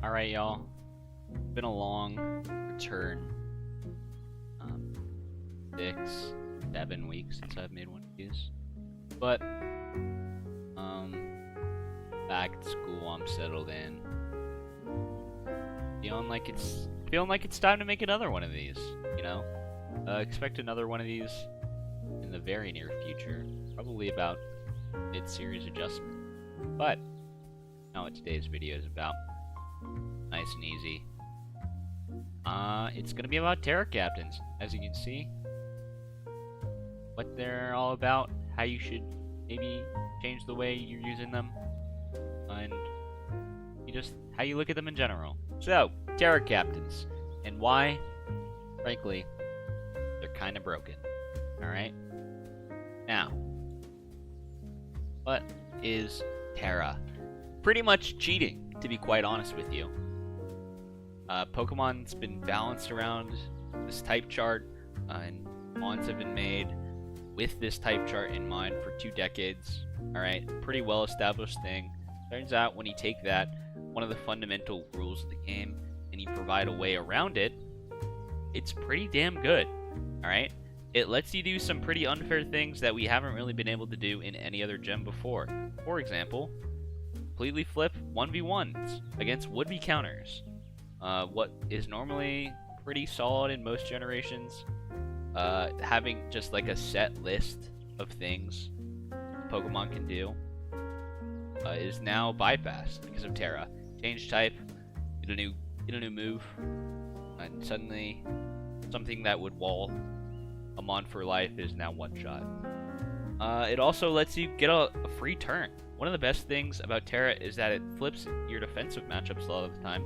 Alright, y'all. It's been a long return. 6, 7 weeks since I've made one of these. But, back at school, I'm settled in. Feeling like it's time to make another one of these, you know? Expect another one of these in the very near future. Probably about mid-series adjustment. But, not what today's video is about. Nice and easy. It's gonna be about Tera captains, as you can see. What they're all about, how you should maybe change the way you're using them, and how you look at them in general. So, Tera captains, and why? Frankly, they're kind of broken. Alright? Now, what is Tera? Pretty much cheating, to be quite honest with you. Pokemon's been balanced around this type chart, and mons have been made with this type chart in mind for 2 decades. Alright, pretty well established thing. Turns out when you take that, one of the fundamental rules of the game, and you provide a way around it, it's pretty damn good. Alright? It lets you do some pretty unfair things that we haven't really been able to do in any other gem before. For example, completely flip 1v1s against would-be counters. What is normally pretty solid in most generations, having just like a set list of things Pokemon can do, is now bypassed because of Tera. Change type, get a new move, and suddenly something that would wall a mon for life is now one shot. It also lets you get a free turn. One of the best things about Tera is that it flips your defensive matchups a lot of the time.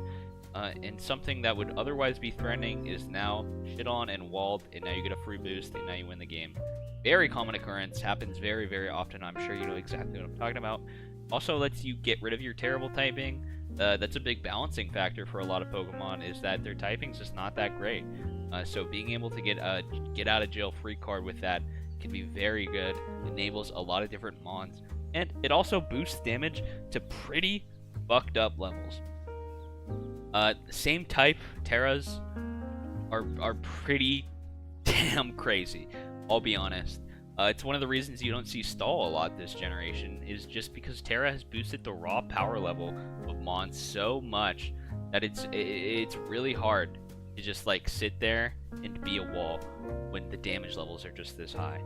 And something that would otherwise be threatening is now shit on and walled, and now you get a free boost, and now you win the game. Very common occurrence, happens very, very often. I'm sure you know exactly what I'm talking about. Also lets you get rid of your terrible typing. That's a big balancing factor for a lot of Pokemon, is that their typing's just not that great. So being able to get a get out of jail free card with that can be very good. Enables a lot of different mons, and it also boosts damage to pretty fucked up levels. Same type Teras are pretty damn crazy, I'll be honest. It's one of the reasons you don't see stall a lot this generation, is just because Tera has boosted the raw power level of mons so much that it's really hard to just like sit there and be a wall when the damage levels are just this high,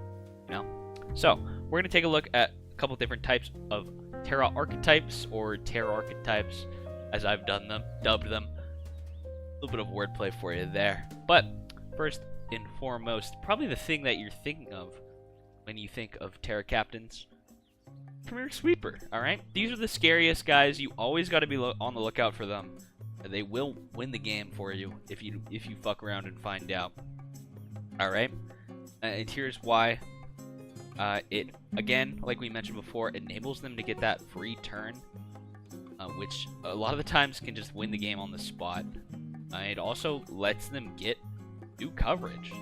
you know? So, we're gonna take a look at a couple different types of Tera archetypes, or Tera archetypes as I've dubbed them. A little bit of wordplay for you there. But first and foremost, probably the thing that you're thinking of when you think of Tera captains, Premier Sweeper. All right, these are the scariest guys. You always got to be on the lookout for them. They will win the game for you if you fuck around and find out. All right, and here's why. It, again, like we mentioned before, enables them to get that free turn, which a lot of the times can just win the game on the spot. It also lets them get new coverage.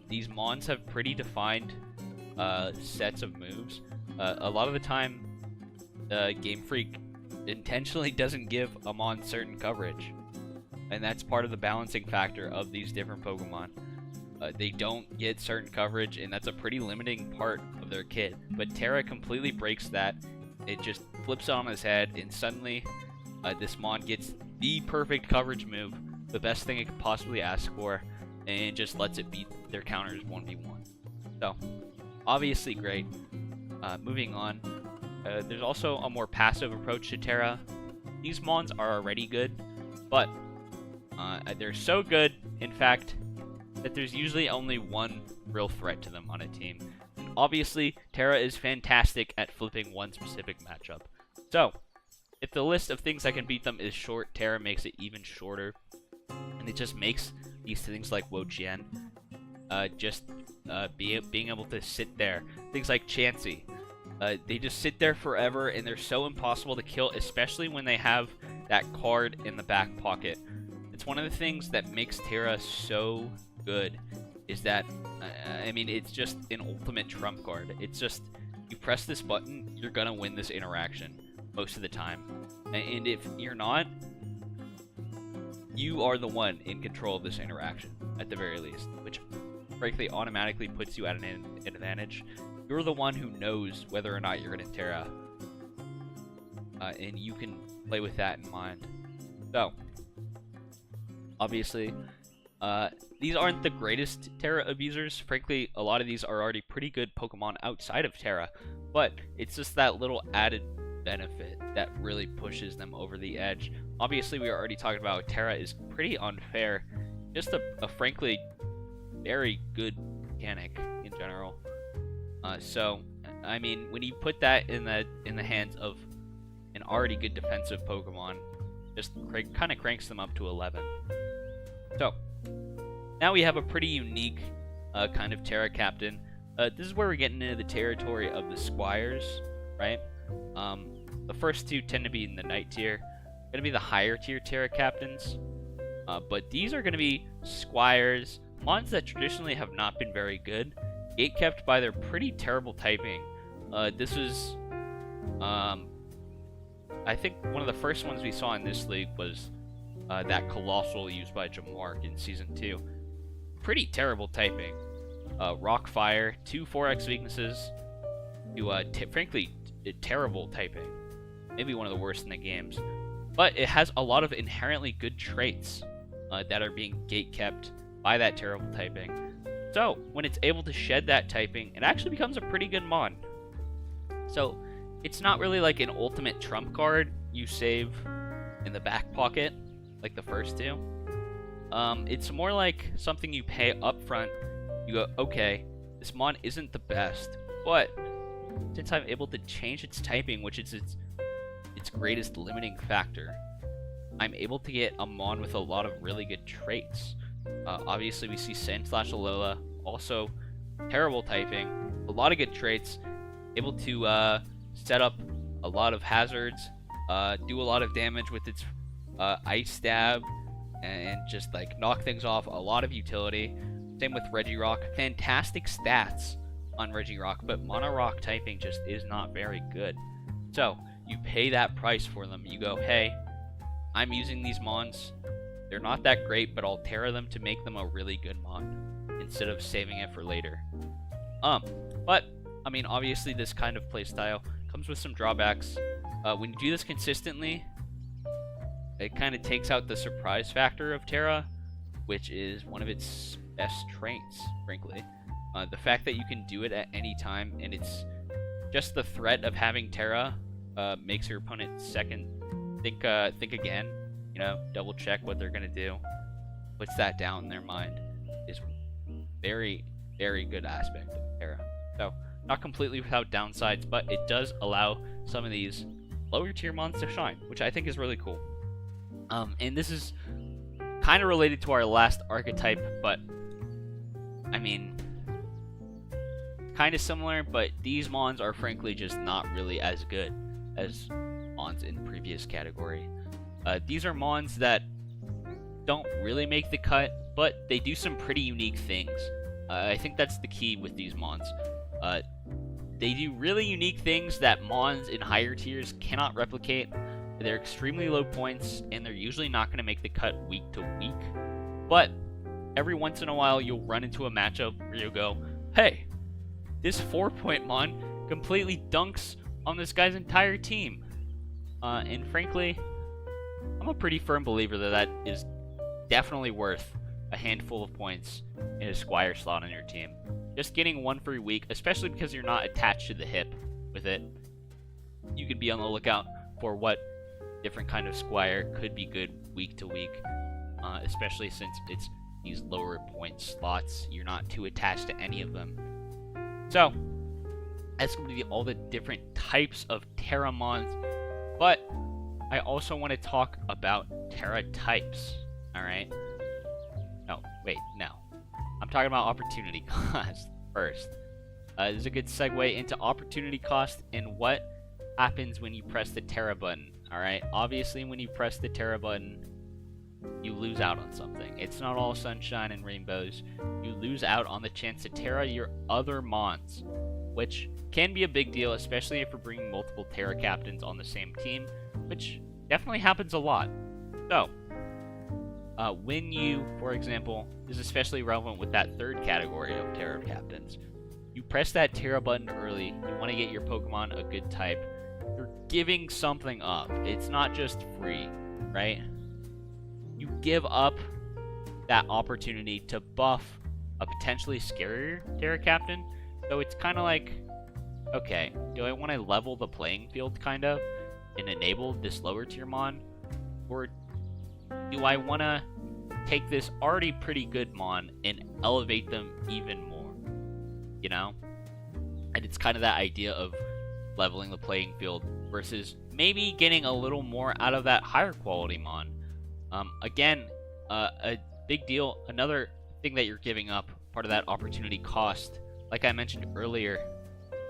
These mons have pretty defined sets of moves. A lot of the time, Game Freak intentionally doesn't give a mon certain coverage, and that's part of the balancing factor of these different Pokemon. They don't get certain coverage, and that's a pretty limiting part of their kit. But Tera completely breaks that. It just flips it on his head, and suddenly this mon gets the perfect coverage move, the best thing it could possibly ask for, and just lets it beat their counters 1v1. So, obviously great. Moving on, there's also a more passive approach to Tera. These mons are already good, but they're so good, in fact, that there's usually only one real threat to them on a team. Obviously, Tera is fantastic at flipping one specific matchup. So, if the list of things that can beat them is short, Tera makes it even shorter. And it just makes these things like Wo-Chien being able to sit there. Things like Chansey. They just sit there forever, and they're so impossible to kill, especially when they have that card in the back pocket. It's one of the things that makes Tera so good, is that, I mean, it's just an ultimate trump card. It's just, you press this button, you're gonna win this interaction most of the time. And if you're not, you are the one in control of this interaction, at the very least, which frankly automatically puts you at an advantage. You're the one who knows whether or not you're going to Tera, and you can play with that in mind. So, obviously, these aren't the greatest Tera abusers. Frankly, a lot of these are already pretty good Pokemon outside of Tera, but it's just that little added benefit that really pushes them over the edge. Obviously, we are already talking about Tera is pretty unfair. Just a frankly very good mechanic in general. So, I mean, when you put that in the hands of an already good defensive Pokemon, just kind of cranks them up to 11. So, now we have a pretty unique kind of Tera Captain. This is where we're getting into the territory of the Squires, right? The first two tend to be in the Night tier. Going to be the higher tier Tera Captains. But these are going to be Squires, mons that traditionally have not been very good, gatekept by their pretty terrible typing. This was, I think one of the first ones we saw in this league was that Colossal used by Jamark in Season 2. Pretty terrible typing. Rock Fire, 2 4x weaknesses, to frankly, terrible typing. Maybe one of the worst in the games. But it has a lot of inherently good traits that are being gatekept by that terrible typing. So, when it's able to shed that typing, it actually becomes a pretty good mon. So, it's not really like an ultimate trump card you save in the back pocket, like the first two. It's more like something you pay up front. You go, okay, this mon isn't the best, but since I'm able to change its typing, which is its greatest limiting factor, I'm able to get a mon with a lot of really good traits. Obviously, we see Sandslash-Alola, also terrible typing, a lot of good traits, able to set up a lot of hazards, do a lot of damage with its Ice Stab, and just like knock things off, a lot of utility. Same with Regirock, fantastic stats on Regirock, but Mono Rock typing just is not very good. So, you pay that price for them, you go, hey, I'm using these mons, they're not that great, but I'll Tera them to make them a really good mon, instead of saving it for later. But, I mean, obviously this kind of playstyle comes with some drawbacks. When you do this consistently, it kind of takes out the surprise factor of Tera, which is one of its best traits, frankly. The fact that you can do it at any time, and it's just the threat of having Tera makes your opponent think again, you know, double check what they're gonna do, puts that down in their mind, is very, very good aspect of Tera. So, not completely without downsides, but it does allow some of these lower tier mons to shine, which I think is really cool. And this is kind of related to our last archetype, but I mean, kind of similar, but these mons are frankly just not really as good as mons in the previous category. These are mons that don't really make the cut, but they do some pretty unique things. I think that's the key with these mons. They do really unique things that mons in higher tiers cannot replicate. They're extremely low points, and they're usually not going to make the cut week to week. But every once in a while, you'll run into a matchup where you'll go, hey, this 4-point mon completely dunks on this guy's entire team. And frankly, I'm a pretty firm believer that that is definitely worth a handful of points in a Squire slot on your team. Just getting one free week, especially because you're not attached to the hip with it, you could be on the lookout for what different kind of Squire could be good week to week, especially since it's these lower point slots. You're not too attached to any of them. So, that's going to be all the different types of Tera mons, but I also want to talk about Tera types, alright? No, wait, no. I'm talking about opportunity cost first. This is a good segue into opportunity cost and what happens when you press the Tera button, alright? Obviously, when you press the Tera button, you lose out on something. It's not all sunshine and rainbows. You lose out on the chance to Tera your other mons, which can be a big deal, especially if you're bringing multiple Tera captains on the same team, which definitely happens a lot. So, when you, for example, this is especially relevant with that third category of Tera captains. You press that Tera button early, you want to get your Pokemon a good type, you're giving something up. It's not just free, right? You give up that opportunity to buff a potentially scarier Tera captain. So it's kind of like, okay, do I want to level the playing field kind of and enable this lower tier mon? Or do I want to take this already pretty good mon and elevate them even more? You know? And it's kind of that idea of leveling the playing field versus maybe getting a little more out of that higher quality mon. Again, a big deal, another thing that you're giving up, part of that opportunity cost, like I mentioned earlier,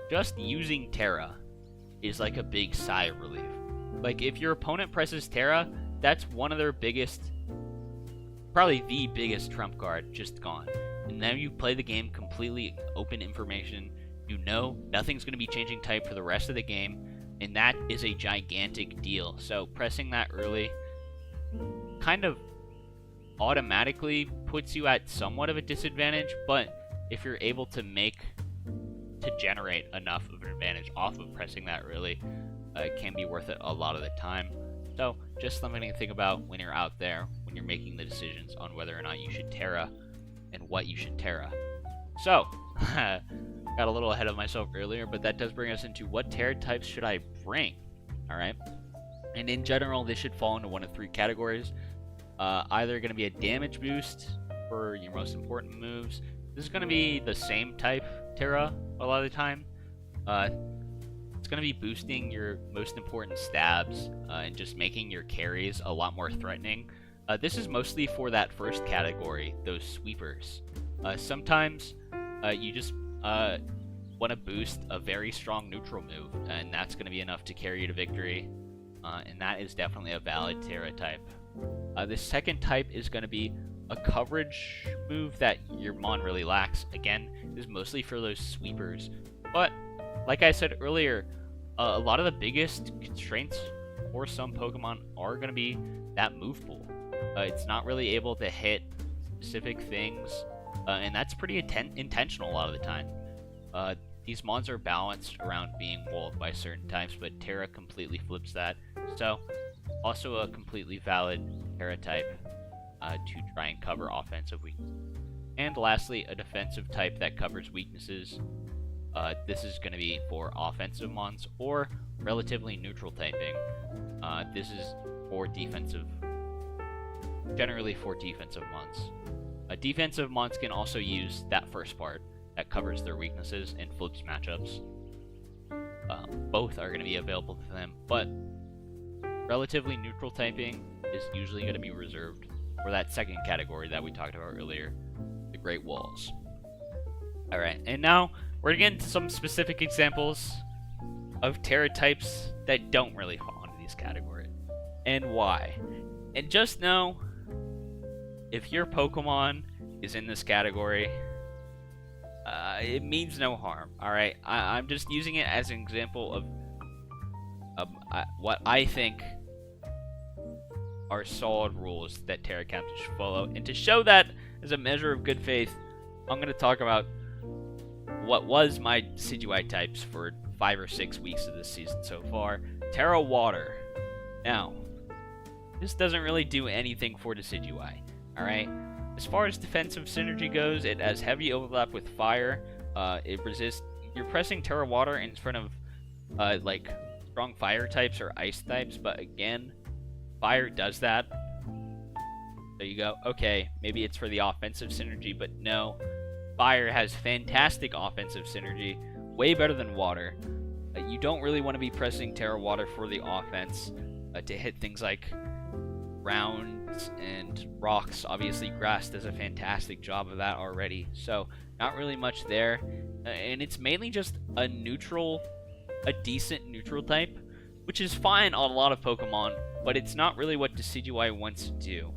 just using Tera is like a big sigh of relief. Like, if your opponent presses Tera, that's one of their biggest, probably the biggest trump card just gone. And now you play the game completely open information. You know nothing's going to be changing type for the rest of the game, and that is a gigantic deal. So pressing that early kind of automatically puts you at somewhat of a disadvantage, but if you're able to generate enough of an advantage off of pressing that early, it can be worth it a lot of the time. So just something to think about when you're out there, when you're making the decisions on whether or not you should Tera and what you should Tera. So, got a little ahead of myself earlier, but that does bring us into what Tera types should I bring, alright? And in general, this should fall into one of three categories. Either going to be a damage boost for your most important moves. This is going to be the same type Tera a lot of the time. It's going to be boosting your most important stabs and just making your carries a lot more threatening. This is mostly for that first category, those sweepers. Sometimes you just want to boost a very strong neutral move, and that's going to be enough to carry you to victory. And that is definitely a valid Tera type. The second type is going to be a coverage move that your mon really lacks. Again, this is mostly for those sweepers. But, like I said earlier, a lot of the biggest constraints for some Pokemon are going to be that move pool. It's not really able to hit specific things, and that's pretty intentional a lot of the time. These mons are balanced around being walled by certain types, but Tera completely flips that. So, also a completely valid Tera type to try and cover offensive weaknesses. And lastly, a defensive type that covers weaknesses. This is going to be for offensive mons or relatively neutral typing. This is for defensive, generally for defensive mons. Defensive mons can also use that first part that covers their weaknesses and flips matchups. Both are going to be available to them, but relatively neutral typing is usually going to be reserved for that second category that we talked about earlier, the Great Walls. Alright, and now we're going to get into some specific examples of Tera types that don't really fall into these categories, and why. And just know, if your Pokemon is in this category, it means no harm, alright? I'm just using it as an example of what I think are solid rules that Tera captains should follow. And to show that as a measure of good faith, I'm going to talk about what was my Decidueye types for 5 or 6 weeks of this season so far. Tera Water. Now, this doesn't really do anything for Decidueye, alright? As far as defensive synergy goes, it has heavy overlap with Fire. It resists... You're pressing Tera Water in front of, like, strong Fire types or Ice types, but again, Fire does that. So you go, okay, maybe it's for the offensive synergy, but no. Fire has fantastic offensive synergy, way better than Water. You don't really want to be pressing Tera Water for the offense to hit things like rounds and rocks. Obviously, Grass does a fantastic job of that already, so not really much there. And it's mainly just a decent neutral type, which is fine on a lot of Pokemon, but it's not really what Decidueye wants to do.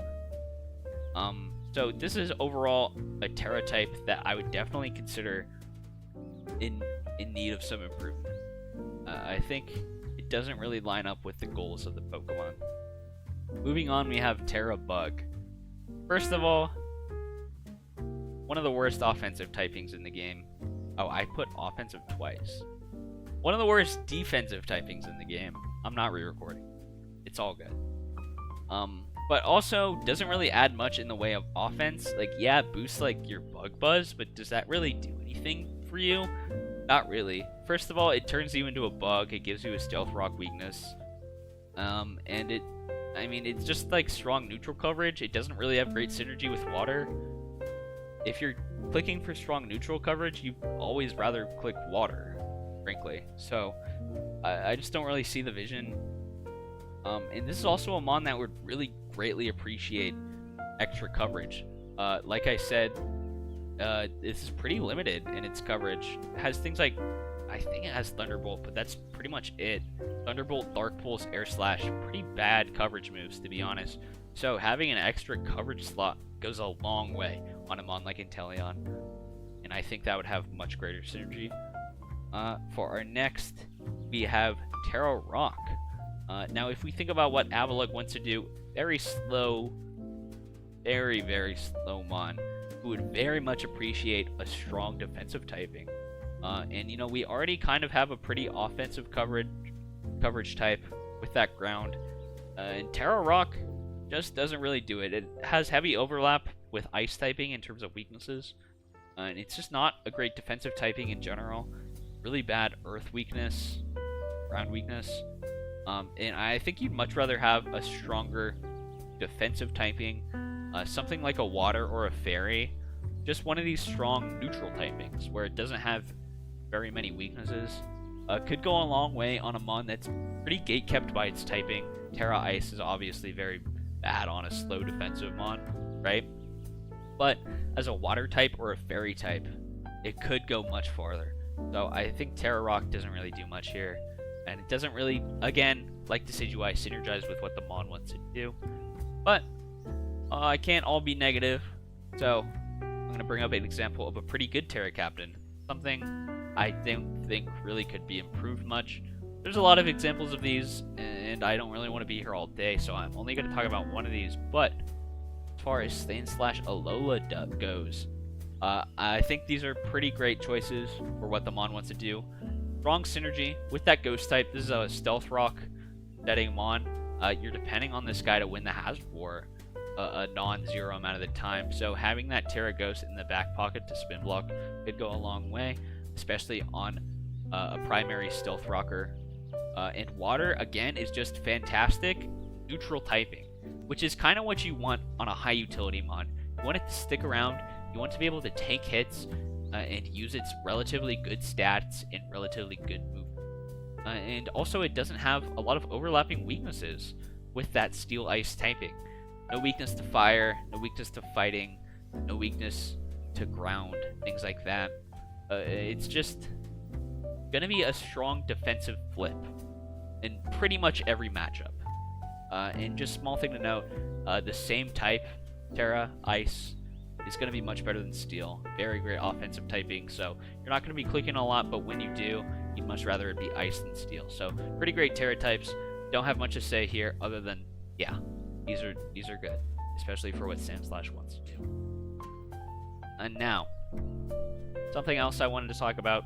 So this is overall a Tera type that I would definitely consider in need of some improvement. I think it doesn't really line up with the goals of the Pokemon. Moving on, we have Tera Bug. First of all, one of the worst offensive typings in the game. Oh, I put offensive twice. One of the worst defensive typings in the game. I'm not re-recording. It's all good. But also doesn't really add much in the way of offense. Like, yeah, it boosts like your bug buzz, but does that really do anything for you? Not really. First of all, it turns you into a bug. It gives you a stealth rock weakness. And it's just like strong neutral coverage. It doesn't really have great synergy with water. If you're clicking for strong neutral coverage, you'd always rather click water, frankly. So I just don't really see the vision. And this is also a mon that would really greatly appreciate extra coverage. Like I said, this is pretty limited in its coverage. It has things like, I think it has Thunderbolt, but that's pretty much it. Thunderbolt, Dark Pulse, Air Slash, pretty bad coverage moves, to be honest. So having an extra coverage slot goes a long way on a mon like Inteleon, and I think that would have much greater synergy. For our next, we have Tera Rock. Now, if we think about what Avalugg wants to do, very slow, very, very slow mon, who would very much appreciate a strong defensive typing. And, you know, we already kind of have a pretty offensive coverage type with that ground. And Tera Rock just doesn't really do it. It has heavy overlap with ice typing in terms of weaknesses. And it's just not a great defensive typing in general. Really bad earth weakness, ground weakness. And I think you'd much rather have a stronger defensive typing, something like a water or a fairy, just one of these strong neutral typings where it doesn't have very many weaknesses. Could go a long way on a mon that's pretty gatekept by its typing. Tera Ice is obviously very bad on a slow defensive mon, right? But as a water type or a fairy type, it could go much farther. So I think Tera Rock doesn't really do much here. And it doesn't really, again, like Decidueye, synergize with what the mon wants to do. But I can't all be negative. So I'm going to bring up an example of a pretty good Tera Captain. Something I don't think really could be improved much. There's a lot of examples of these, and I don't really want to be here all day, so I'm only going to talk about one of these. But as far as Sandslash-Alola goes, I think these are pretty great choices for what the mon wants to do. Strong synergy with that ghost type. This is a stealth rock setting mon. You're depending on this guy to win the Hazard War a non-zero amount of the time. So having that Tera Ghost in the back pocket to spin block could go a long way, especially on a primary stealth rocker. And water, again, is just fantastic neutral typing, which is kind of what you want on a high utility mon. You want it to stick around. You want to be able to take hits and use its relatively good stats and relatively good movement. And also, it doesn't have a lot of overlapping weaknesses with that Steel Ice typing. No weakness to fire, no weakness to fighting, no weakness to ground, things like that. It's just going to be a strong defensive flip in pretty much every matchup. And just small thing to note, the same type, Tera, Ice, is going to be much better than Steel. Very great offensive typing, so you're not going to be clicking a lot, but when you do, you'd much rather it be Ice than Steel. So pretty great Tera types. Don't have much to say here other than, yeah, these are good, especially for what Sandslash wants to do. And now, something else I wanted to talk about.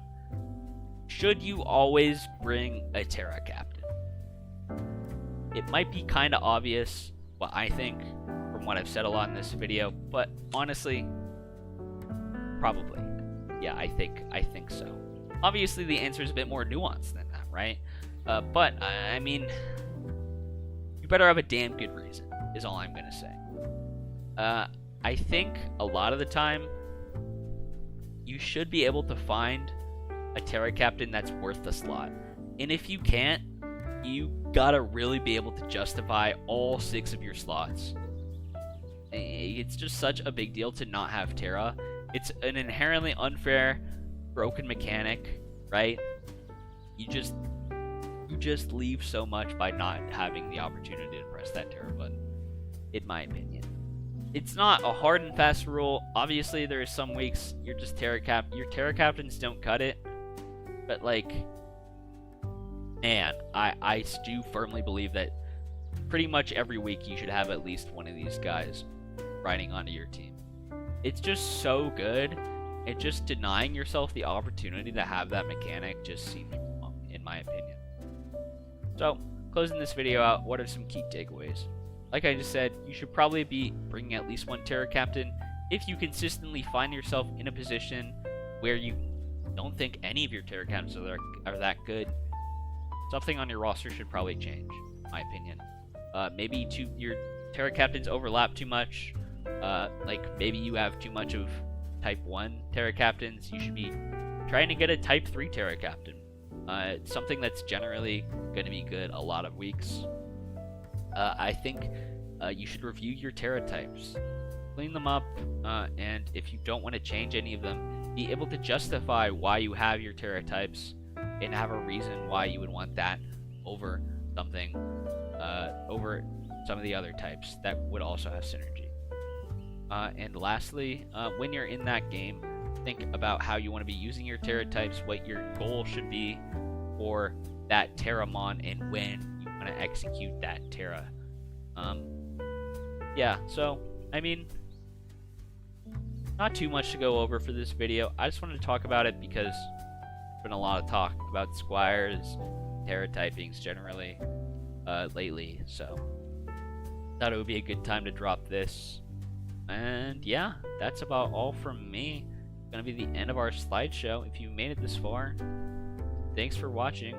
Should you always bring a Tera Captain? It might be kind of obvious what I think from what I've said a lot in this video, but honestly, probably. Yeah, I think so. Obviously, the answer is a bit more nuanced than that, right? But, I mean, you better have a damn good reason, is all I'm going to say. I think a lot of the time, you should be able to find a Tera Captain that's worth the slot. And if you can't, you gotta really be able to justify all 6 of your slots. It's just such a big deal to not have Tera. It's an inherently unfair, broken mechanic, right? You just leave so much by not having the opportunity to press that Tera button, in my opinion. It's not a hard and fast rule. Obviously, there are some weeks your Tera Captains don't cut it. But, like, man, I do firmly believe that pretty much every week you should have at least one of these guys riding onto your team. It's just so good, and just denying yourself the opportunity to have that mechanic just seems wrong, in my opinion. So, closing this video out, what are some key takeaways? Like I just said, you should probably be bringing at least one Tera Captain if you consistently find yourself in a position where you don't think any of your Tera Captains are that good. Something on your roster should probably change, in my opinion. Maybe your Tera Captains overlap too much. Like maybe you have too much of Type 1 Tera Captains. You should be trying to get a Type 3 Tera Captain. It's something that's generally going to be good a lot of weeks. I think you should review your Tera types. Clean them up, and if you don't want to change any of them, be able to justify why you have your Tera types and have a reason why you would want that over something, over some of the other types that would also have synergy. And lastly, when you're in that game, think about how you want to be using your Tera types, what your goal should be for that Terramon, and when you want to execute that Tera. Yeah, so, I mean, not too much to go over for this video. I just wanted to talk about it because there's been a lot of talk about Squires, Tera typings generally lately, so thought it would be a good time to drop this. And yeah, that's about all from me. It's gonna be the end of our slideshow. If you made it this far, thanks for watching.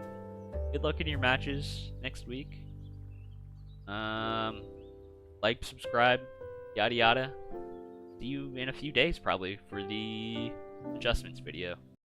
Good luck in your matches next week. Like, subscribe, yada yada. See you in a few days probably for the adjustments video.